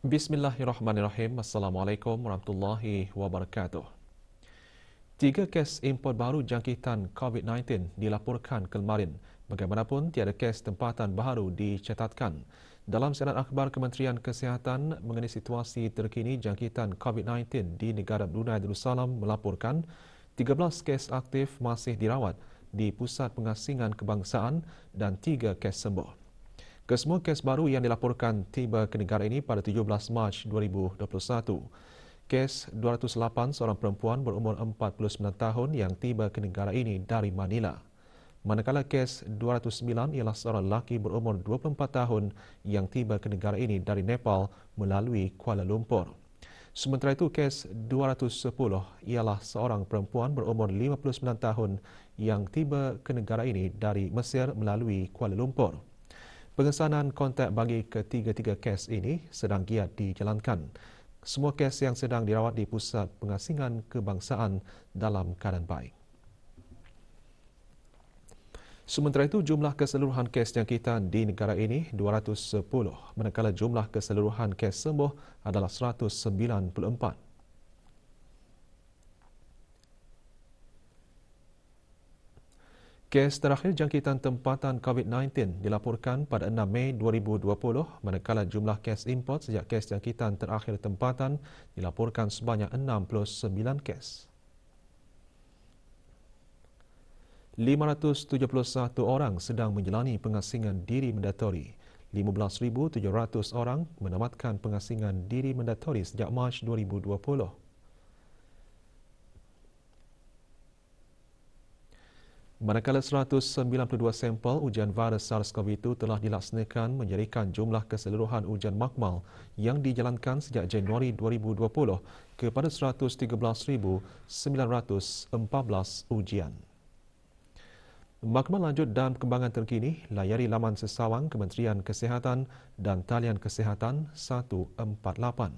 Bismillahirrahmanirrahim. Assalamualaikum warahmatullahi wabarakatuh. 3 kes import baru jangkitan COVID-19 dilaporkan kemarin. Bagaimanapun, tiada kes tempatan baru dicatatkan. Dalam siaran akhbar Kementerian Kesihatan mengenai situasi terkini jangkitan COVID-19 di negara Brunei Darussalam melaporkan 13 kes aktif masih dirawat di Pusat Pengasingan Kebangsaan dan 3 kes sembuh. Kesemua kes baru yang dilaporkan tiba ke negara ini pada 17 Mac 2021. Kes 208 seorang perempuan berumur 49 tahun yang tiba ke negara ini dari Manila. Manakala kes 209 ialah seorang lelaki berumur 24 tahun yang tiba ke negara ini dari Nepal melalui Kuala Lumpur. Sementara itu, kes 210 ialah seorang perempuan berumur 59 tahun yang tiba ke negara ini dari Mesir melalui Kuala Lumpur. Pengesanan kontak bagi ketiga-tiga kes ini sedang giat dijalankan. Semua kes yang sedang dirawat di Pusat Pengasingan Kebangsaan dalam keadaan baik. Sementara itu, jumlah keseluruhan kes jangkitan di negara ini 210, manakala jumlah keseluruhan kes sembuh adalah 194. Kes terakhir jangkitan tempatan COVID-19 dilaporkan pada 6 Mei 2020, manakala jumlah kes import sejak kes jangkitan terakhir tempatan dilaporkan sebanyak 69 kes. 571 orang sedang menjalani pengasingan diri mandatori. 15,700 orang menamatkan pengasingan diri mandatori sejak Mac 2020. Manakala 192 sampel ujian virus SARS-CoV-2 telah dilaksanakan menjadikan jumlah keseluruhan ujian makmal yang dijalankan sejak Januari 2020 kepada 113,914 ujian. Maklumat lanjut dan perkembangan terkini, layari laman sesawang Kementerian Kesihatan dan talian Kesihatan 148.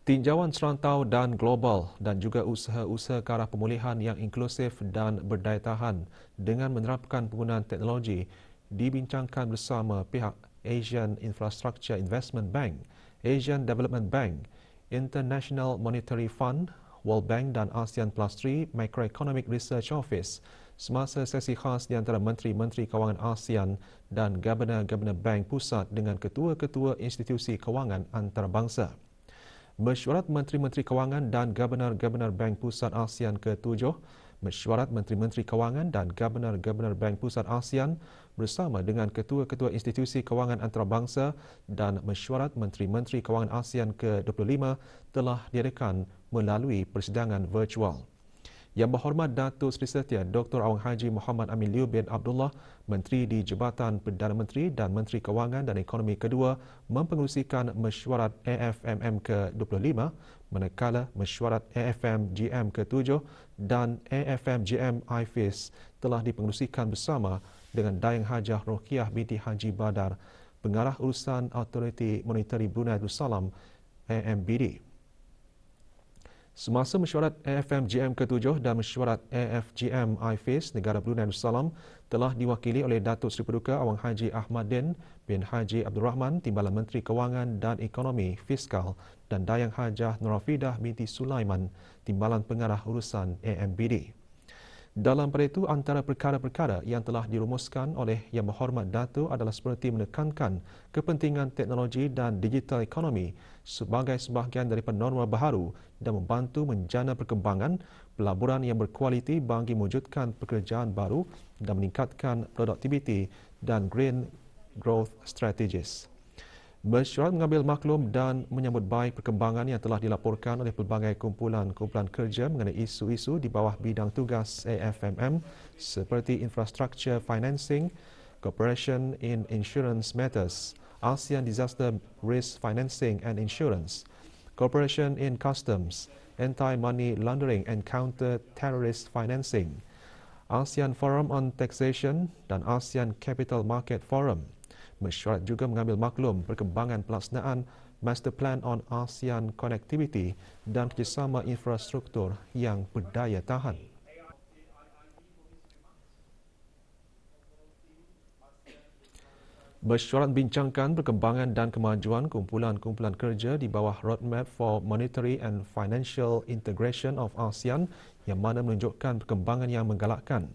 Tinjauan serantau dan global dan juga usaha-usaha ke arah pemulihan yang inklusif dan berdaya tahan dengan menerapkan penggunaan teknologi dibincangkan bersama pihak Asian Infrastructure Investment Bank, Asian Development Bank, International Monetary Fund, World Bank dan ASEAN Plus 3 Microeconomic Research Office semasa sesi khas di antara Menteri-Menteri Kewangan ASEAN dan Governor-Governor Bank Pusat dengan ketua-ketua institusi kewangan antarabangsa. Mesyuarat Menteri-Menteri Kewangan dan Governor-Governor Bank Pusat ASEAN ke-7, Mesyuarat Menteri-Menteri Kewangan dan Governor-Governor Bank Pusat ASEAN bersama dengan ketua-ketua institusi kewangan antarabangsa dan Mesyuarat Menteri-Menteri Kewangan ASEAN ke-25 telah diadakan melalui persidangan virtual. Yang Berhormat Datuk Seri Setia Dr. Awang Haji Muhammad Amin Liu bin Abdullah, Menteri di Jabatan Perdana Menteri dan Menteri Kewangan dan Ekonomi kedua mempengerusikan mesyuarat AFMM ke-25, manakala mesyuarat AFM-GM ke-7 dan AFM-GM IFIS telah dipengerusikan bersama dengan Dayang Hajah Rokiah binti Haji Badar, Pengarah Urusan Autoriti Monetary Brunei Darussalam AMBD. Semasa mesyuarat AFM-GM ke-7 dan mesyuarat AFGM IFIS negara Brunei Darussalam telah diwakili oleh Datuk Seri Paduka Awang Haji Ahmaddin bin Haji Abdul Rahman, Timbalan Menteri Kewangan dan Ekonomi Fiskal, dan Dayang Hajah Norafidah binti Sulaiman, Timbalan Pengarah Urusan AMBD. Dalam pada itu, antara perkara-perkara yang telah dirumuskan oleh Yang Berhormat Datuk adalah seperti menekankan kepentingan teknologi dan digital ekonomi sebagai sebahagian daripada norma baharu dan membantu menjana perkembangan pelaburan yang berkualiti bagi mewujudkan pekerjaan baru dan meningkatkan produktiviti dan green growth strategies. Mesyuarat mengambil maklum dan menyambut baik perkembangan yang telah dilaporkan oleh pelbagai kumpulan-kumpulan kerja mengenai isu-isu di bawah bidang tugas AFMM seperti infrastructure financing, cooperation in insurance matters, ASEAN Disaster Risk Financing and Insurance, cooperation in customs, anti-money laundering and counter-terrorist financing, ASEAN Forum on Taxation dan ASEAN Capital Market Forum. Mesyuarat juga mengambil maklum perkembangan pelaksanaan Master Plan on ASEAN Connectivity dan kerjasama infrastruktur yang berdaya tahan. Mesyuarat bincangkan perkembangan dan kemajuan kumpulan-kumpulan kerja di bawah Roadmap for Monetary and Financial Integration of ASEAN yang mana menunjukkan perkembangan yang menggalakkan.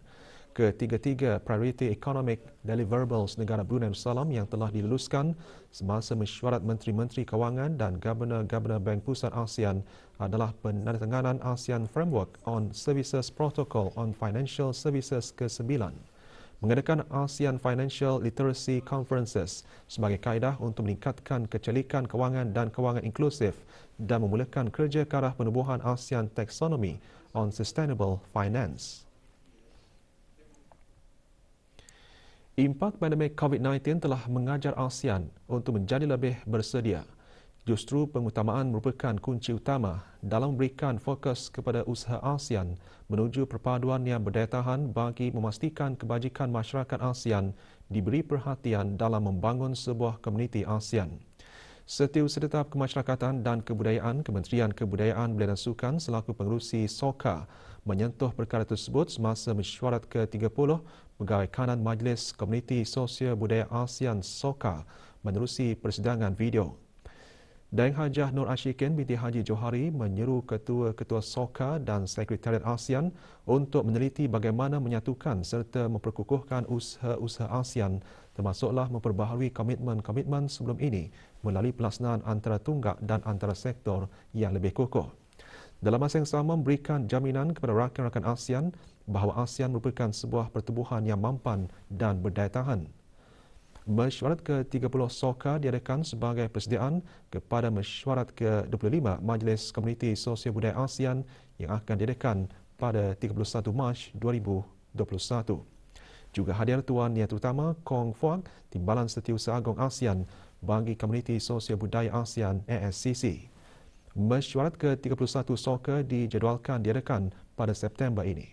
Ketiga-tiga Priority Economic Deliverables negara Brunei Darussalam yang telah diluluskan semasa mesyuarat Menteri-Menteri Kewangan dan Governor-Governor Bank Pusat ASEAN adalah penandatanganan ASEAN Framework on Services Protocol on Financial Services ke-9, mengadakan ASEAN Financial Literacy Conferences sebagai kaedah untuk meningkatkan kecelikan kewangan dan kewangan inklusif dan memulakan kerja ke arah penubuhan ASEAN Taxonomy on Sustainable Finance. Impak pandemik COVID-19 telah mengajar ASEAN untuk menjadi lebih bersedia. Justru pengutamaan merupakan kunci utama dalam memberikan fokus kepada usaha ASEAN menuju perpaduan yang berdaya tahan bagi memastikan kebajikan masyarakat ASEAN diberi perhatian dalam membangun sebuah komuniti ASEAN. Setiausaha Tetap Kemasyarakatan dan Kebudayaan Kementerian Kebudayaan Belia dan Sukan selaku pengerusi SOCA menyentuh perkara tersebut semasa mesyuarat ke-30 Pegawai Kanan Majlis Komuniti Sosial Budaya ASEAN SOCA menerusi persidangan video. Daeng Hajah Nur Ashikin binti Haji Johari menyeru ketua-ketua SOCA dan Sekretariat ASEAN untuk meneliti bagaimana menyatukan serta memperkukuhkan usaha-usaha ASEAN termasuklah memperbaharui komitmen-komitmen sebelum ini melalui pelaksanaan antara tunggak dan antara sektor yang lebih kukuh. Dalam masa yang sama memberikan jaminan kepada rakan-rakan ASEAN bahawa ASEAN merupakan sebuah pertubuhan yang mampan dan berdaya tahan. Mesyuarat ke-30 SOCA diadakan sebagai persediaan kepada mesyuarat ke-25 Majlis Komuniti Sosial Budaya ASEAN yang akan diadakan pada 31 Mac 2021. Juga hadir Tuan Niat Utama Kong Fuak, Timbalan Setiausaha Agong ASEAN bagi Komuniti Sosial Budaya ASEAN ASCC. Mesyuarat ke-31 SOCA dijadualkan diadakan pada September ini.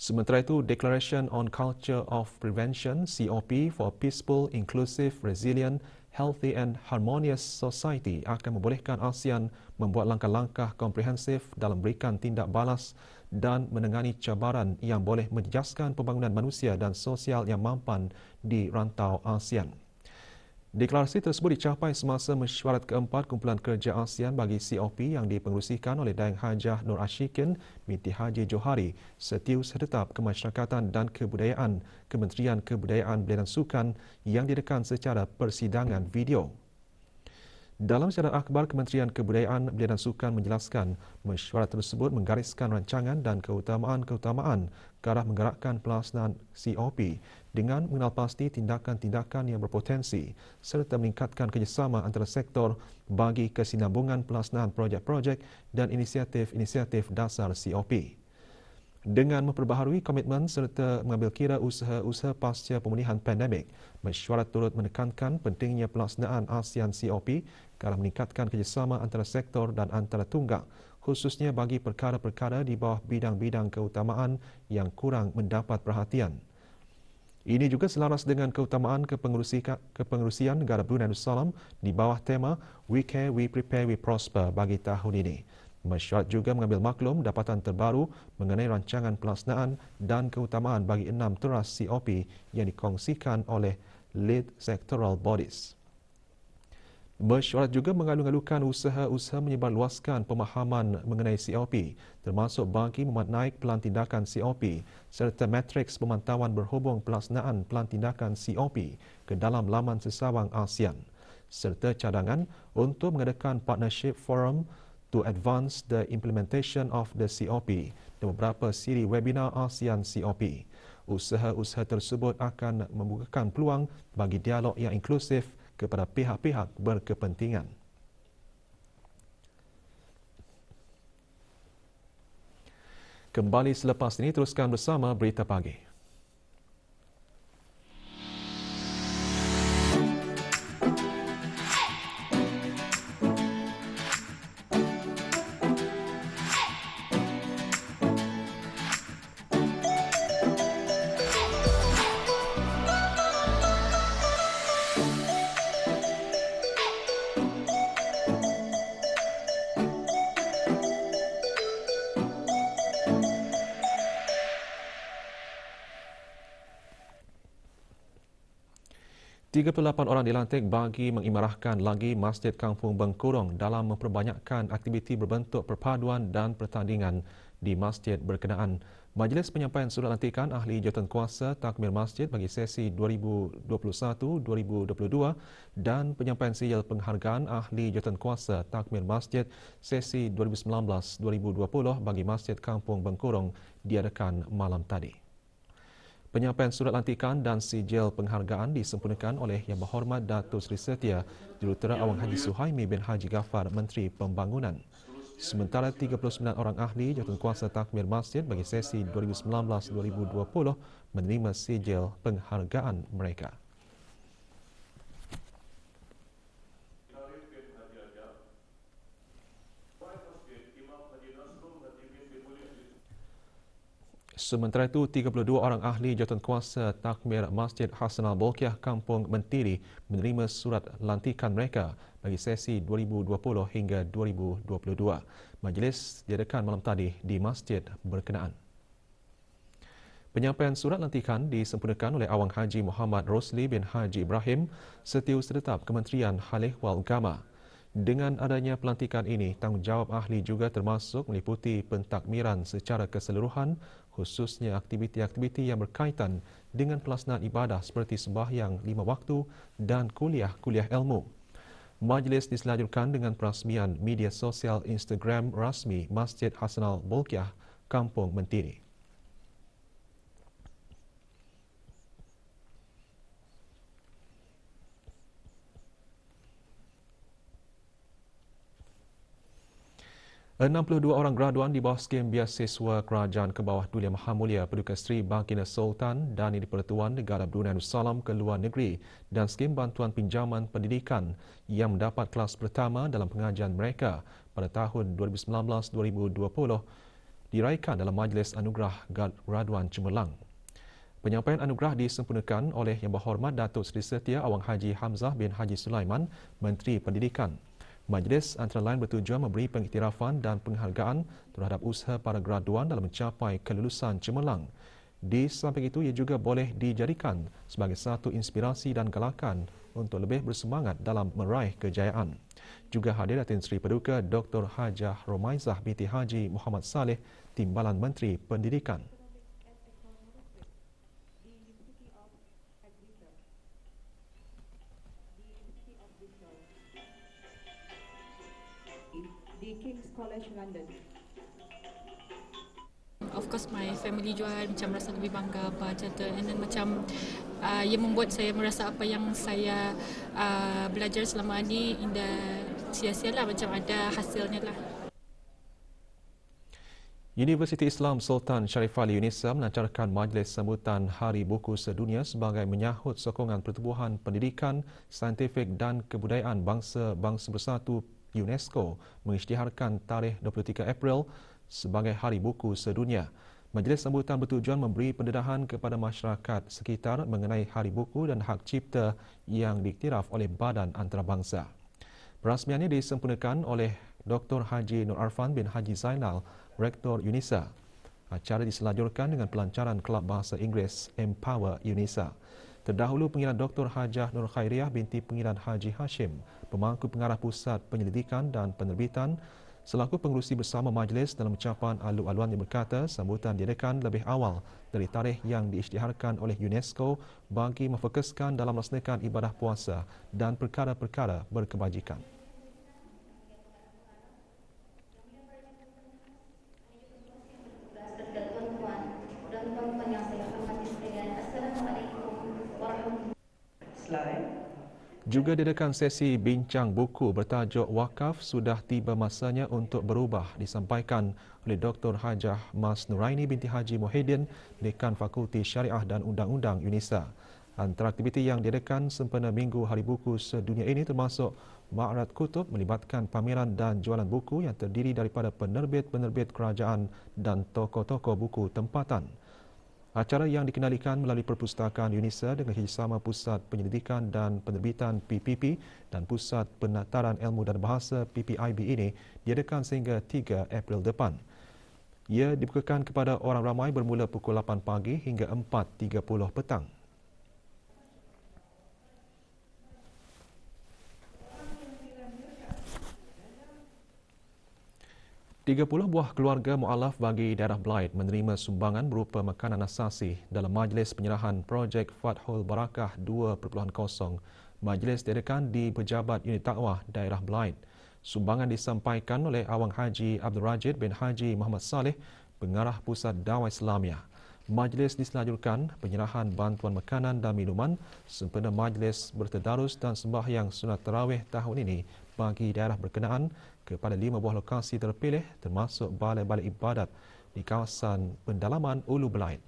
Sementara itu, Declaration on Culture of Prevention (COP) for a Peaceful, Inclusive, Resilient, Healthy and Harmonious Society akan membolehkan ASEAN membuat langkah-langkah komprehensif dalam memberikan tindak balas dan menangani cabaran yang boleh menjejaskan pembangunan manusia dan sosial yang mampan di rantau ASEAN. Deklarasi tersebut dicapai semasa mesyuarat keempat kumpulan kerja ASEAN bagi COP yang dipengerusikan oleh Daeng Hajah Nur Ashikin binti Haji Johari, Setiausaha Tetap Kemasyarakatan dan Kebudayaan Kementerian Kebudayaan Belia dan Sukan yang diadakan secara persidangan video. Dalam siaran akhbar, Kementerian Kebudayaan Belia dan Sukan menjelaskan mesyuarat tersebut menggariskan rancangan dan keutamaan-keutamaan ke arah menggerakkan pelaksanaan COP dengan mengenal pasti tindakan-tindakan yang berpotensi serta meningkatkan kerjasama antara sektor bagi kesinambungan pelaksanaan projek-projek dan inisiatif-inisiatif dasar COP. Dengan memperbaharui komitmen serta mengambil kira usaha-usaha pasca pemulihan pandemik, mesyuarat turut menekankan pentingnya pelaksanaan ASEAN COP ke arah meningkatkan kerjasama antara sektor dan antara tunggak, khususnya bagi perkara-perkara di bawah bidang-bidang keutamaan yang kurang mendapat perhatian. Ini juga selaras dengan keutamaan kepengerusian negara Brunei Darussalam di bawah tema We Care, We Prepare, We Prosper bagi tahun ini. Mesyuarat juga mengambil maklum dapatan terbaru mengenai rancangan pelaksanaan dan keutamaan bagi 6 teras COP yang dikongsikan oleh lead sectoral bodies. Mesyuarat juga mengalu-alukan usaha-usaha menyebarluaskan pemahaman mengenai COP, termasuk bagi memuat naik pelan tindakan COP serta matriks pemantauan berhubung pelaksanaan pelan tindakan COP ke dalam laman sesawang ASEAN, serta cadangan untuk mengadakan partnership forum to advance the implementation of the COP dan beberapa siri webinar ASEAN COP. Usaha-usaha tersebut akan membukakan peluang bagi dialog yang inklusif kepada pihak-pihak berkepentingan. Kembali selepas ini, teruskan bersama Berita Pagi. 38 orang dilantik bagi mengimarahkan lagi Masjid Kampung Bengkurong dalam memperbanyakkan aktiviti berbentuk perpaduan dan pertandingan di masjid berkenaan. Majlis penyampaian surat lantikan ahli jawatankuasa takmir masjid bagi sesi 2021-2022 dan penyampaian sijil penghargaan ahli jawatankuasa takmir masjid sesi 2019-2020 bagi Masjid Kampung Bengkurong diadakan malam tadi. Penyampaian surat lantikan dan sijil penghargaan disempurnakan oleh Yang Berhormat Datuk Seri Setia Jurutera Awang Haji Suhaimi bin Haji Ghaffar, Menteri Pembangunan. Sementara 39 orang ahli jawatankuasa takmir masjid bagi sesi 2019-2020 menerima sijil penghargaan mereka. Sementara itu, 32 orang ahli jawatankuasa takmir Masjid Hasanal Bolkiah Kampung Mentiri menerima surat lantikan mereka bagi sesi 2020 hingga 2022. Majlis diadakan malam tadi di masjid berkenaan. Penyampaian surat lantikan disempurnakan oleh Awang Haji Muhammad Rosli bin Haji Ibrahim, Setiausaha Tetap Kementerian Hal Ehwal Agama. Dengan adanya pelantikan ini, tanggungjawab ahli juga termasuk meliputi pentakmiran secara keseluruhan, khususnya aktiviti-aktiviti yang berkaitan dengan pelaksanaan ibadah seperti sembahyang 5 waktu dan kuliah-kuliah ilmu. Majlis diselajurkan dengan perasmian media sosial Instagram rasmi Masjid Hasanal Bolkiah Kampung Mentiri. 62 orang graduan di bawah skim biasiswa Kerajaan ke bawah Duli Maha Mulia Paduka Seri Baginda Sultan dan Di-Pertuan Negara Brunei Darussalam ke luar negeri dan skim bantuan pinjaman pendidikan yang mendapat kelas pertama dalam pengajian mereka pada tahun 2019-2020 diraikan dalam Majlis Anugerah Graduan Cemerlang. Penyampaian anugerah disempurnakan oleh Yang Berhormat Datuk Seri Setia Awang Haji Hamzah bin Haji Sulaiman, Menteri Pendidikan. Majlis antara lain bertujuan memberi pengiktirafan dan penghargaan terhadap usaha para graduan dalam mencapai kelulusan cemerlang. Di samping itu, ia juga boleh dijadikan sebagai satu inspirasi dan galakan untuk lebih bersemangat dalam meraih kejayaan. Juga hadir Datin Seri Paduka Dr. Hajah Romaizah binti Haji Muhammad Saleh, Timbalan Menteri Pendidikan. Di King's College London. Of course, my family jual macam rasa lebih bangga apa macam tu, and then macam ia membuat saya merasa apa yang saya belajar selama ini indah sia-sia lah, macam ada hasilnya lah. Universiti Islam Sultan Sharif Ali UNISA melancarkan majlis sambutan Hari Buku Sedunia sebagai menyahut sokongan pertubuhan pendidikan, saintifik dan kebudayaan bangsa-bangsa bersatu UNESCO mengisytiharkan tarikh 23 April sebagai Hari Buku Sedunia. Majlis sambutan bertujuan memberi pendedahan kepada masyarakat sekitar mengenai Hari Buku dan hak cipta yang diiktiraf oleh Badan Antarabangsa. Perasmiannya disempurnakan oleh Dr. Haji Nur Arfan bin Haji Zainal, Rektor UNISA. Acara diselajurkan dengan pelancaran Kelab Bahasa Inggeris Empower UNISA. Terdahulu, Pengiran Dr. Hajah Nur Khairiah binti Pengiran Haji Hashim, Pemangku Pengarah Pusat Penyelidikan dan Penerbitan, selaku pengerusi bersama majlis dalam ucapan alu-aluan yang berkata sambutan diadakan lebih awal dari tarikh yang diisytiharkan oleh UNESCO bagi memfokuskan dalam melaksanakan ibadah puasa dan perkara-perkara berkebajikan. Juga diadakan sesi bincang buku bertajuk Wakaf Sudah Tiba Masanya untuk Berubah disampaikan oleh Dr. Hajah Mas Nuraini binti Haji Muhyiddin, Dekan Fakulti Syariah dan Undang-Undang UNISA. Antara aktiviti yang diadakan sempena Minggu Hari Buku Sedunia ini termasuk Ma'rad Kutub melibatkan pameran dan jualan buku yang terdiri daripada penerbit-penerbit kerajaan dan tokoh-tokoh buku tempatan. Acara yang dikenalikan melalui Perpustakaan UNISA dengan kerjasama Pusat Penyelidikan dan Penerbitan PPP dan Pusat Penataran Ilmu dan Bahasa PPIB ini diadakan sehingga 3 April depan. Ia dibukakan kepada orang ramai bermula pukul 8 pagi hingga 4.30 petang. 30 buah keluarga mualaf bagi daerah Blyth menerima sumbangan berupa makanan asasi dalam majlis penyerahan projek Fathul Barakah 2.0. Majlis diadakan di Pejabat Unit Takwah daerah Blyth. Sumbangan disampaikan oleh Awang Haji Abdul Rajid bin Haji Muhammad Saleh, Pengarah Pusat Dakwah Islamiah. Majlis diselanjutkan penyerahan bantuan makanan dan minuman sempena majlis bertadarus dan sembahyang sunat tarawih tahun ini bagi daerah berkenaan kepada 5 buah lokasi terpilih termasuk balai-balai ibadat di kawasan pendalaman Ulu Blyth.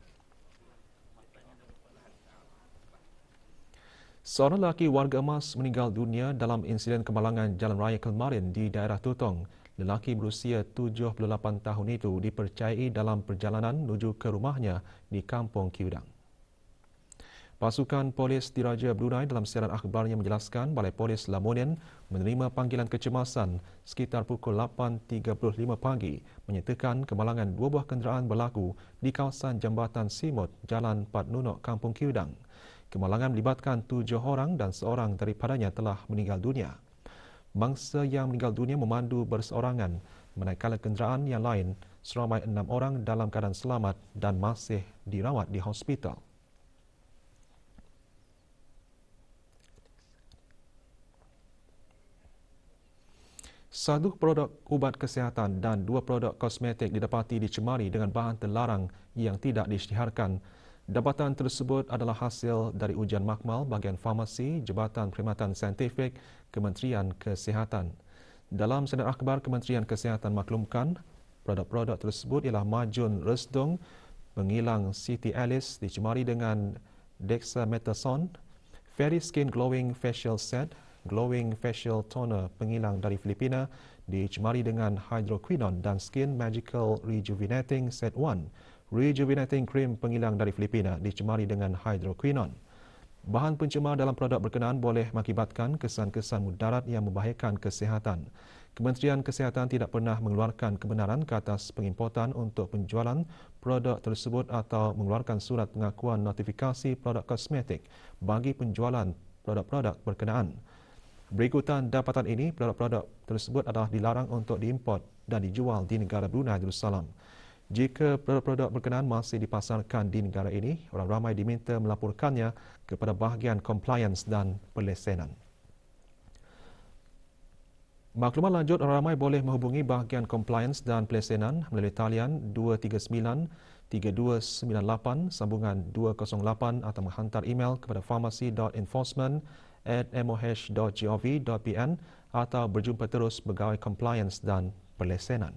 Seorang lelaki warga emas meninggal dunia dalam insiden kemalangan jalan raya Kelmarin di daerah Tutong. Lelaki berusia 78 tahun itu dipercayai dalam perjalanan menuju ke rumahnya di Kampung Kiudang. Pasukan Polis Diraja Brunei dalam siaran akhbarnya menjelaskan Balai Polis Lamonien menerima panggilan kecemasan sekitar pukul 8.35 pagi menyatakan kemalangan 2 buah kenderaan berlaku di kawasan Jambatan Simut, Jalan Pat Nunok, Kampung Kiudang. Kemalangan melibatkan 7 orang dan seorang daripadanya telah meninggal dunia. Mangsa yang meninggal dunia memandu berseorangan, manakala kenderaan yang lain seramai 6 orang dalam keadaan selamat dan masih dirawat di hospital. Satu produk ubat kesihatan dan 2 produk kosmetik didapati dicemari dengan bahan terlarang yang tidak diisytiharkan. Dapatan tersebut adalah hasil dari ujian makmal bahagian farmasi Jabatan Perkhidmatan Saintifik Kementerian Kesihatan. Dalam senar akhbar, Kementerian Kesihatan maklumkan produk-produk tersebut ialah Majun Resdung Pengilang Siti Alice dicemari dengan dexamethasone, Fairy Skin Glowing Facial Set, Glowing Facial Toner Pengilang dari Filipina dicemari dengan hydroquinone dan Skin Magical Rejuvenating Set 1, Rejuvenating Cream Pengilang dari Filipina dicemari dengan hydroquinone. Bahan pencemar dalam produk berkenaan boleh mengakibatkan kesan-kesan mudarat yang membahayakan kesihatan. Kementerian Kesihatan tidak pernah mengeluarkan kebenaran ke atas pengimportan untuk penjualan produk tersebut atau mengeluarkan surat pengakuan notifikasi produk kosmetik bagi penjualan produk-produk berkenaan. Berikutan dapatan ini, produk-produk tersebut adalah dilarang untuk diimport dan dijual di negara Brunei Darussalam. Jika produk-produk berkenaan masih dipasarkan di negara ini, orang ramai diminta melaporkannya kepada bahagian compliance dan perlesenan. Maklumat lanjut, orang ramai boleh menghubungi bahagian compliance dan perlesenan melalui talian 239-3298 sambungan 208 atau menghantar email kepada pharmacy.enforcement@moh.gov.pn atau berjumpa terus pegawai compliance dan perlesenan.